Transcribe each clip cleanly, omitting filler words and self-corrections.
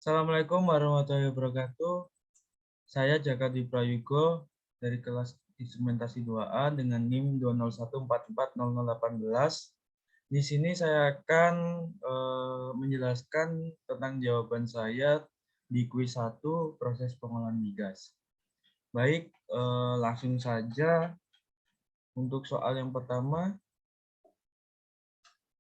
Assalamualaikum warahmatullahi wabarakatuh. Saya Jaka Dwi Prayogo dari kelas instrumentasi 2A dengan NIM 201440018. Di sini saya akan menjelaskan tentang jawaban saya di kuis 1 proses pengolahan migas. Baik, langsung saja untuk soal yang pertama.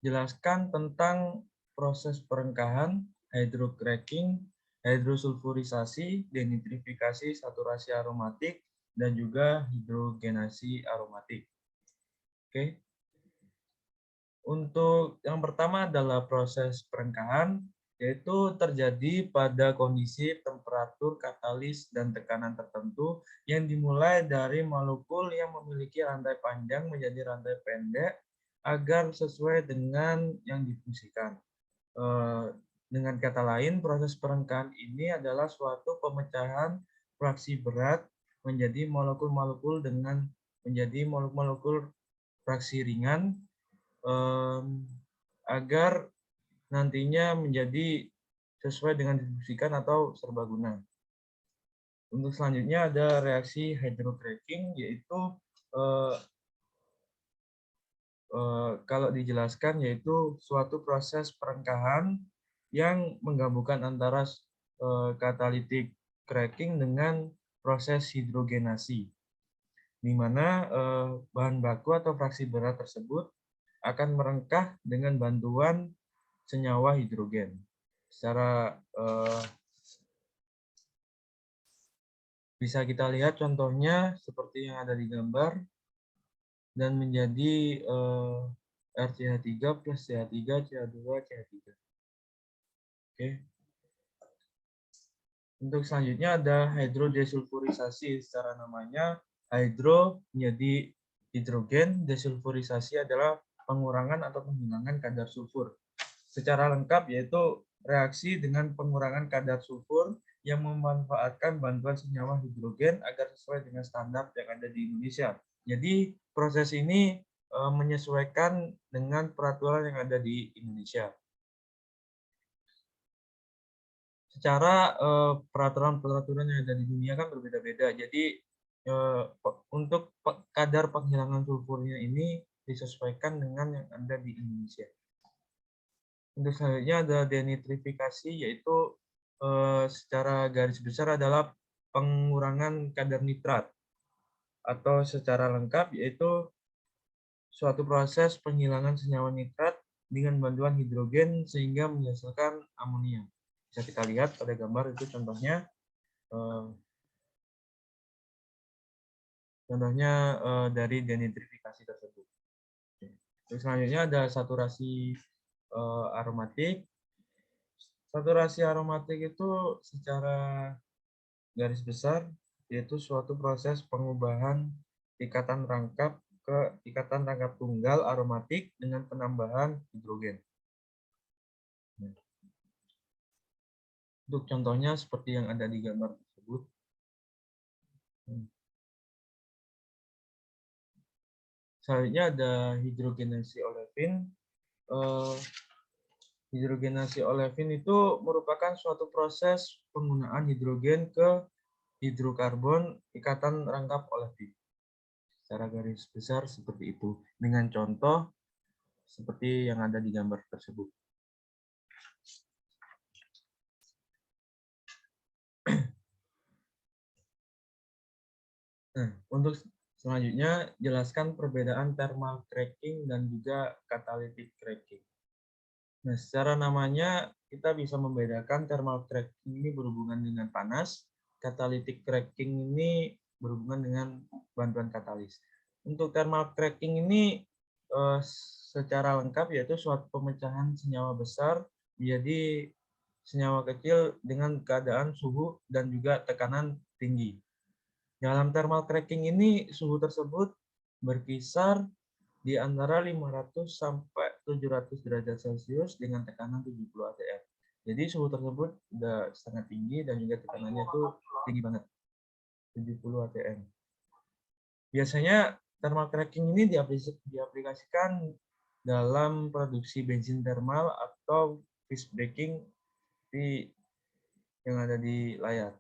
Jelaskan tentang proses perengkahan, hydrocracking, hidrosulfurisasi, denitrifikasi, saturasi aromatik, dan juga hidrogenasi aromatik. Oke. Untuk yang pertama adalah proses perengkahan, yaitu terjadi pada kondisi temperatur katalis dan tekanan tertentu yang dimulai dari molekul yang memiliki rantai panjang menjadi rantai pendek agar sesuai dengan yang difungsikan. Dengan kata lain, proses perengkahan ini adalah suatu pemecahan fraksi berat menjadi molekul-molekul dengan menjadi molekul-molekul fraksi ringan agar nantinya menjadi sesuai dengan difungsikan atau serbaguna. Untuk selanjutnya ada reaksi hydrocracking, yaitu kalau dijelaskan yaitu suatu proses perengkahan yang menggabungkan antara catalytic cracking dengan proses hidrogenasi, di mana bahan baku atau fraksi berat tersebut akan merengkah dengan bantuan senyawa hidrogen. Secara bisa kita lihat contohnya seperti yang ada di gambar, dan menjadi RCH3 plus CH3, CH2, CH3. Oke. Untuk selanjutnya ada hidrodesulfurisasi. Secara namanya, hidro menjadi hidrogen, desulfurisasi adalah pengurangan atau penghilangan kadar sulfur. Secara lengkap yaitu reaksi dengan pengurangan kadar sulfur yang memanfaatkan bantuan senyawa hidrogen agar sesuai dengan standar yang ada di Indonesia. Jadi proses ini menyesuaikan dengan peraturan yang ada di Indonesia. Secara peraturan-peraturan yang ada di dunia kan berbeda-beda. Jadi untuk kadar penghilangan sulfurnya ini disesuaikan dengan yang ada di Indonesia. Untuk selanjutnya ada denitrifikasi, yaitu secara garis besar adalah pengurangan kadar nitrat, atau secara lengkap yaitu suatu proses penghilangan senyawa nitrat dengan bantuan hidrogen sehingga menghasilkan amonia. Bisa kita lihat pada gambar itu contohnya. Dari denitrifikasi tersebut. Terus selanjutnya ada saturasi aromatik. Saturasi aromatik itu secara garis besar yaitu suatu proses pengubahan ikatan rangkap ke ikatan rangkap tunggal aromatik dengan penambahan hidrogen. Untuk contohnya seperti yang ada di gambar tersebut. Selanjutnya ada hidrogenasi olefin. Hidrogenasi olefin itu merupakan suatu proses penggunaan hidrogen ke hidrokarbon ikatan rangkap olefin. Secara garis besar seperti itu, dengan contoh seperti yang ada di gambar tersebut. Nah, untuk selanjutnya, jelaskan perbedaan thermal cracking dan juga catalytic cracking. Nah, secara namanya kita bisa membedakan thermal cracking ini berhubungan dengan panas, catalytic cracking ini berhubungan dengan bantuan katalis. Untuk thermal cracking ini secara lengkap yaitu suatu pemecahan senyawa besar menjadi senyawa kecil dengan keadaan suhu dan juga tekanan tinggi. Dalam thermal cracking ini suhu tersebut berkisar di antara 500 sampai 700 derajat Celcius dengan tekanan 70 atm. Jadi suhu tersebut sudah sangat tinggi dan juga tekanannya itu tinggi banget, 70 atm. Biasanya thermal cracking ini diaplikasikan dalam produksi bensin thermal atau fish breaking di yang ada di layar.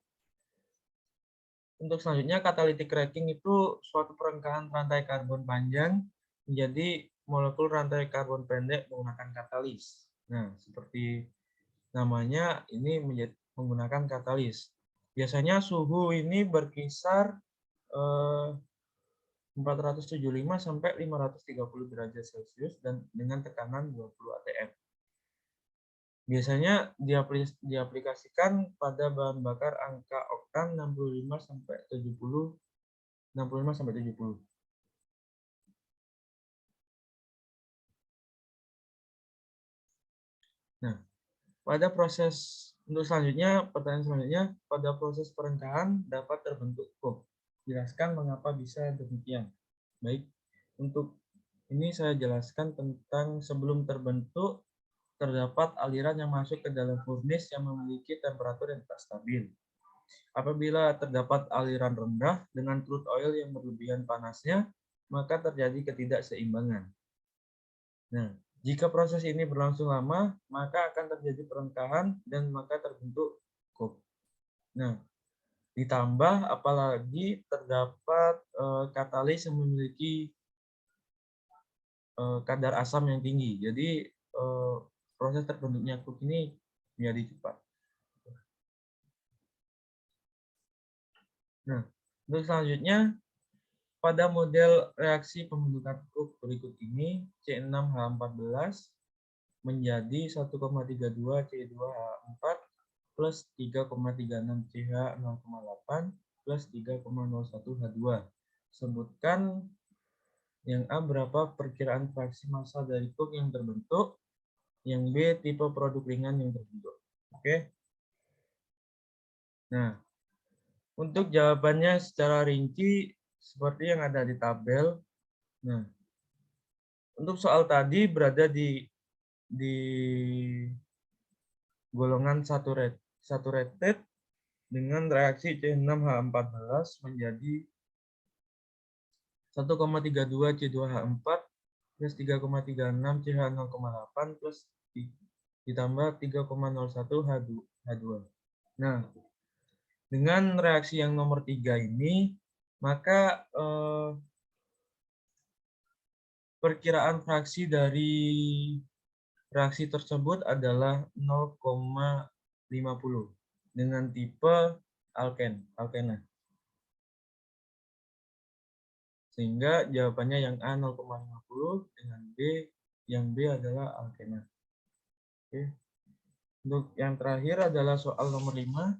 Untuk selanjutnya, catalytic cracking itu suatu perengkahan rantai karbon panjang menjadi molekul rantai karbon pendek menggunakan katalis. Nah, seperti namanya, ini menggunakan katalis. Biasanya suhu ini berkisar 475 sampai 530 derajat Celcius dan dengan tekanan 20 atm. Biasanya diaplikasikan pada bahan bakar angka oktan 65 sampai 70. Nah, pada proses pertanyaan selanjutnya, pada proses perengkahan dapat terbentuk cup. Jelaskan mengapa bisa demikian. Baik, untuk ini saya jelaskan tentang sebelum terbentuk terdapat aliran yang masuk ke dalam furnace yang memiliki temperatur yang tak stabil. Apabila terdapat aliran rendah dengan crude oil yang berlebihan panasnya, maka terjadi ketidakseimbangan. Nah, jika proses ini berlangsung lama, maka akan terjadi perengkahan dan maka terbentuk cup. Nah, ditambah apalagi terdapat katalis yang memiliki kadar asam yang tinggi. Jadi proses terbentuknya cup ini menjadi cepat. Nah, untuk selanjutnya, pada model reaksi pembentukan cup berikut ini, C6H14 menjadi 1,32 C2H4 plus 3,36 CH0,8 plus 3,01 H2. Sebutkan yang A berapa perkiraan fraksi massa dari cup yang terbentuk, yang B tipe produk ringan yang terbentuk. Oke. Nah, untuk jawabannya secara rinci seperti yang ada di tabel. Nah, untuk soal tadi berada di golongan saturated dengan reaksi C6H14 menjadi 1,32 C2H4 plus 3,36 CH0,8 plus ditambah 3,01 H2. Nah, dengan reaksi yang nomor 3 ini, maka perkiraan fraksi dari reaksi tersebut adalah 0,50 dengan tipe alkena. Sehingga jawabannya yang A 0,50 dengan B, yang B adalah alkena. Oke. Untuk yang terakhir adalah soal nomor 5.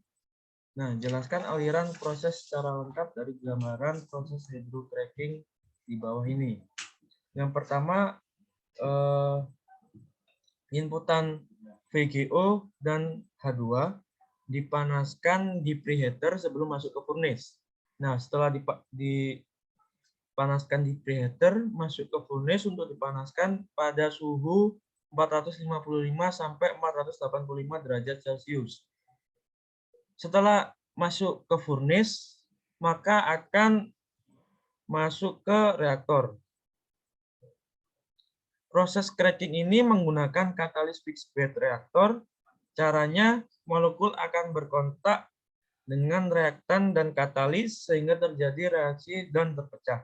Nah, jelaskan aliran proses secara lengkap dari gambaran proses hydrocracking di bawah ini. Yang pertama, inputan VGO dan H2 dipanaskan di preheater sebelum masuk ke furnace. Nah, setelah dipanaskan di preheater, masuk ke furnace untuk dipanaskan pada suhu 455 sampai 485 derajat Celcius. Setelah masuk ke furnace, maka akan masuk ke reaktor. Proses cracking ini menggunakan katalis fixed bed reaktor. Caranya, molekul akan berkontak dengan reaktan dan katalis sehingga terjadi reaksi dan terpecah.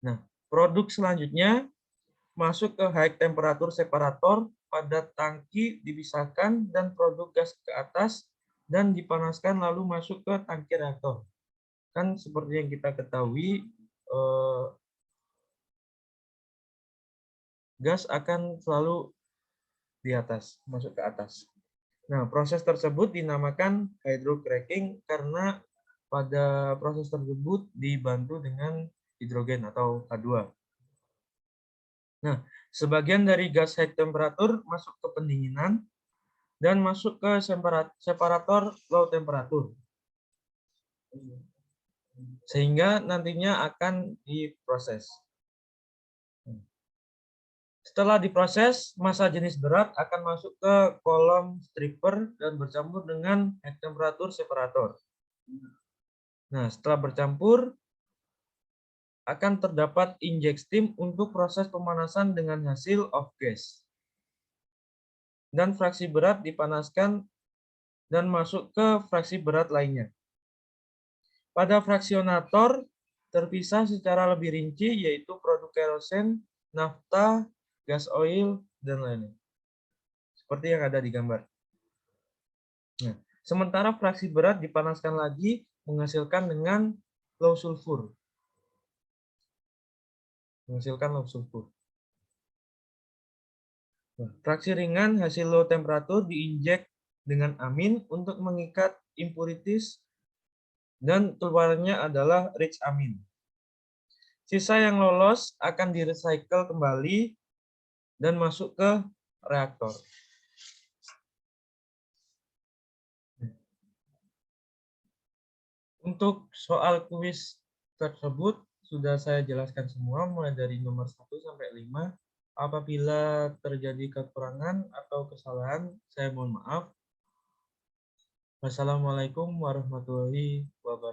Nah, produk selanjutnya masuk ke high temperature separator, pada tangki dipisahkan dan produk gas ke atas dan dipanaskan lalu masuk ke tangki reaktor. Kan seperti yang kita ketahui, gas akan selalu di atas, masuk ke atas. Nah, proses tersebut dinamakan hydrocracking karena pada proses tersebut dibantu dengan hidrogen atau H2. Nah, sebagian dari gas high temperature masuk ke pendinginan dan masuk ke separator low temperature. Sehingga nantinya akan diproses. Setelah diproses, massa jenis berat akan masuk ke kolom stripper dan bercampur dengan high temperature separator. Nah, setelah bercampur, akan terdapat inject steam untuk proses pemanasan dengan hasil off gas. Dan fraksi berat dipanaskan dan masuk ke fraksi berat lainnya. Pada fraksionator terpisah secara lebih rinci yaitu produk kerosen, nafta, gas oil, dan lainnya. Seperti yang ada di gambar. Nah, sementara fraksi berat dipanaskan lagi menghasilkan dengan low sulfur. Nah, fraksi ringan hasil low temperatur diinjek dengan amin untuk mengikat impurities dan keluarnya adalah rich amin. Sisa yang lolos akan direcycle kembali dan masuk ke reaktor. Untuk soal kuis tersebut sudah saya jelaskan semua mulai dari nomor 1 sampai 5. Apabila terjadi kekurangan atau kesalahan, saya mohon maaf. Wassalamualaikum warahmatullahi wabarakatuh.